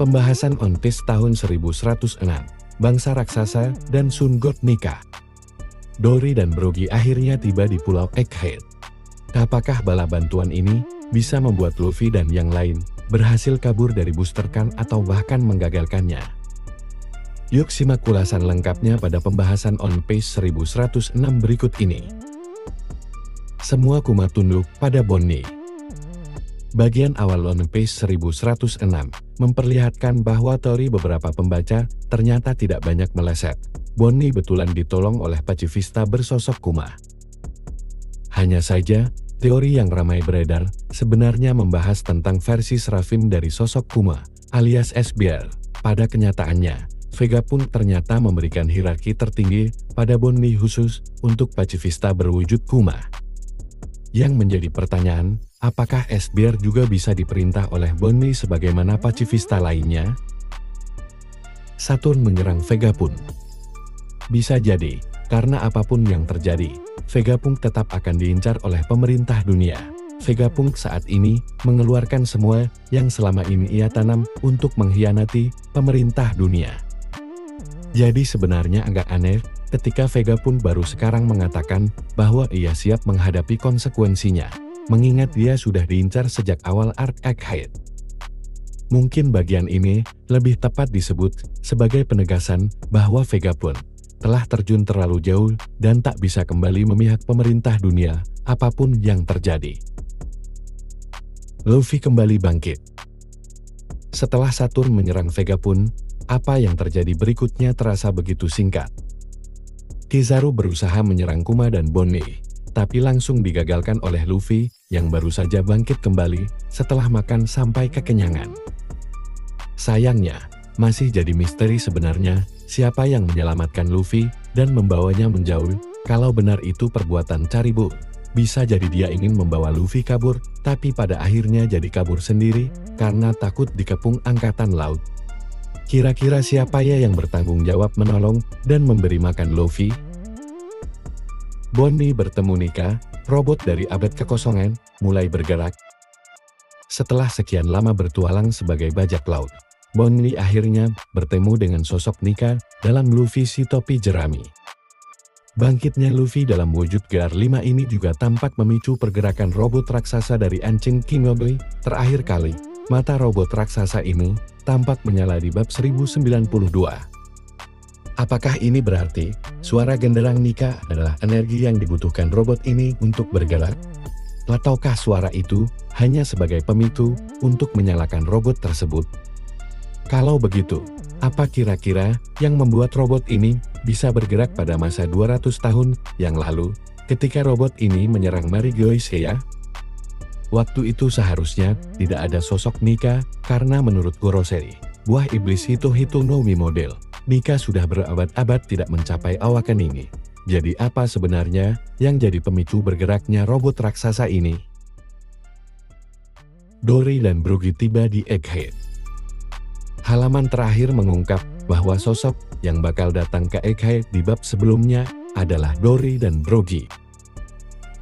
Pembahasan One Piece tahun 1106, bangsa raksasa dan Sun God nikah. Dory dan Brogy akhirnya tiba di Pulau Egghead. Apakah bala bantuan ini bisa membuat Luffy dan yang lain berhasil kabur dari Booster Can atau bahkan menggagalkannya? Yuk simak ulasan lengkapnya pada pembahasan One Piece 1106 berikut ini. Semua Kuma tunduk pada Bonnie. Bagian awal One Piece 1106 memperlihatkan bahwa teori beberapa pembaca ternyata tidak banyak meleset. Bonnie betulan ditolong oleh pacifista bersosok Kuma. Hanya saja, teori yang ramai beredar sebenarnya membahas tentang versi Seraphim dari sosok Kuma, alias Esbjerg. Pada kenyataannya, Vega pun ternyata memberikan hierarki tertinggi pada Bonnie khusus untuk pacifista berwujud Kuma. Yang menjadi pertanyaan, apakah Esbjerg juga bisa diperintah oleh Bonnie sebagaimana pacifista lainnya? Saturn menyerang Vegapunk. Bisa jadi, karena apapun yang terjadi, Vegapunk tetap akan diincar oleh pemerintah dunia. Vegapunk saat ini mengeluarkan semua yang selama ini ia tanam untuk mengkhianati pemerintah dunia. Jadi sebenarnya agak aneh ketika Vegapunk baru sekarang mengatakan bahwa ia siap menghadapi konsekuensinya, mengingat dia sudah diincar sejak awal Arc Egghead. Mungkin bagian ini lebih tepat disebut sebagai penegasan bahwa Vegapunk telah terjun terlalu jauh dan tak bisa kembali memihak pemerintah dunia apapun yang terjadi. Luffy kembali bangkit. Setelah Saturn menyerang Vegapunk, apa yang terjadi berikutnya terasa begitu singkat. Kizaru berusaha menyerang Kuma dan Bonnie, tapi langsung digagalkan oleh Luffy yang baru saja bangkit kembali setelah makan sampai kekenyangan. Sayangnya, masih jadi misteri sebenarnya siapa yang menyelamatkan Luffy dan membawanya menjauh. Kalau benar itu perbuatan Caribou, bisa jadi dia ingin membawa Luffy kabur, tapi pada akhirnya jadi kabur sendiri karena takut dikepung angkatan laut. Kira-kira siapa ya yang bertanggung jawab menolong dan memberi makan Luffy? Bonnie bertemu Nika, robot dari abad kekosongan, mulai bergerak. Setelah sekian lama bertualang sebagai bajak laut, Bonnie akhirnya bertemu dengan sosok Nika dalam Luffy si topi jerami. Bangkitnya Luffy dalam wujud GR5 ini juga tampak memicu pergerakan robot raksasa dari Ancient Kingdom. Terakhir kali, mata robot raksasa ini tampak menyala di bab 1092. Apakah ini berarti suara genderang Nika adalah energi yang dibutuhkan robot ini untuk bergerak? Ataukah suara itu hanya sebagai pemicu untuk menyalakan robot tersebut? Kalau begitu, apa kira-kira yang membuat robot ini bisa bergerak pada masa 200 tahun yang lalu ketika robot ini menyerang Marigoisea? Waktu itu seharusnya tidak ada sosok Nika karena menurut Gorosei, buah iblis Hito-Hito no Mi model, Nika sudah berabad-abad tidak mencapai awaken ini. Jadi apa sebenarnya yang jadi pemicu bergeraknya robot raksasa ini? Dory dan Brogy tiba di Egghead. Halaman terakhir mengungkap bahwa sosok yang bakal datang ke Egghead di bab sebelumnya adalah Dory dan Brogy.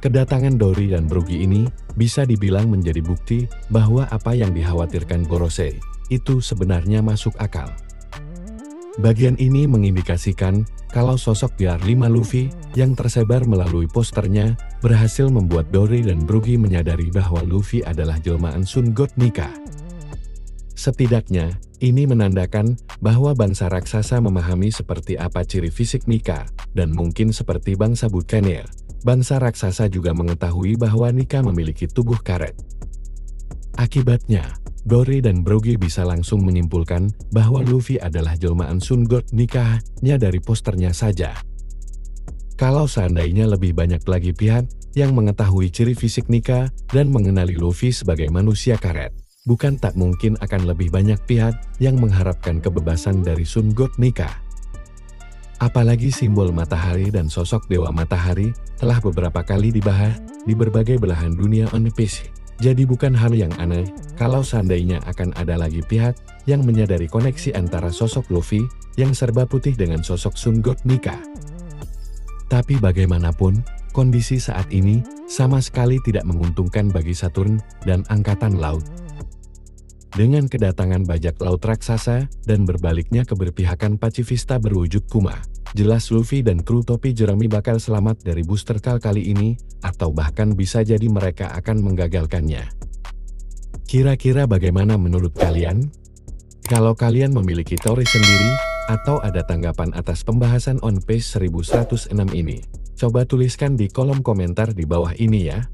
Kedatangan Dory dan Brogy ini bisa dibilang menjadi bukti bahwa apa yang dikhawatirkan Gorosei itu sebenarnya masuk akal. Bagian ini mengindikasikan kalau sosok GR5 Luffy yang tersebar melalui posternya berhasil membuat Dory dan Brogy menyadari bahwa Luffy adalah jelmaan Sun God Nika. Setidaknya, ini menandakan bahwa bangsa raksasa memahami seperti apa ciri fisik Nika, dan mungkin seperti bangsa Buccaneer, bangsa raksasa juga mengetahui bahwa Nika memiliki tubuh karet. Akibatnya, Dory dan Brogy bisa langsung menyimpulkan bahwa Luffy adalah jelmaan Sun God Nika hanya dari posternya saja. Kalau seandainya lebih banyak lagi pihak yang mengetahui ciri fisik Nika dan mengenali Luffy sebagai manusia karet, bukan tak mungkin akan lebih banyak pihak yang mengharapkan kebebasan dari Sun God Nika. Apalagi simbol matahari dan sosok Dewa Matahari telah beberapa kali dibahas di berbagai belahan dunia One Piece. Jadi bukan hal yang aneh kalau seandainya akan ada lagi pihak yang menyadari koneksi antara sosok Luffy yang serba putih dengan sosok Sun God Nika. Tapi bagaimanapun, kondisi saat ini sama sekali tidak menguntungkan bagi Saturn dan Angkatan Laut. Dengan kedatangan bajak laut raksasa dan berbaliknya keberpihakan pacifista berwujud Kuma, jelas Luffy dan kru topi jerami bakal selamat dari booster kali ini, atau bahkan bisa jadi mereka akan menggagalkannya. Kira-kira bagaimana menurut kalian? Kalau kalian memiliki teori sendiri, atau ada tanggapan atas pembahasan on page 1106 ini, coba tuliskan di kolom komentar di bawah ini ya.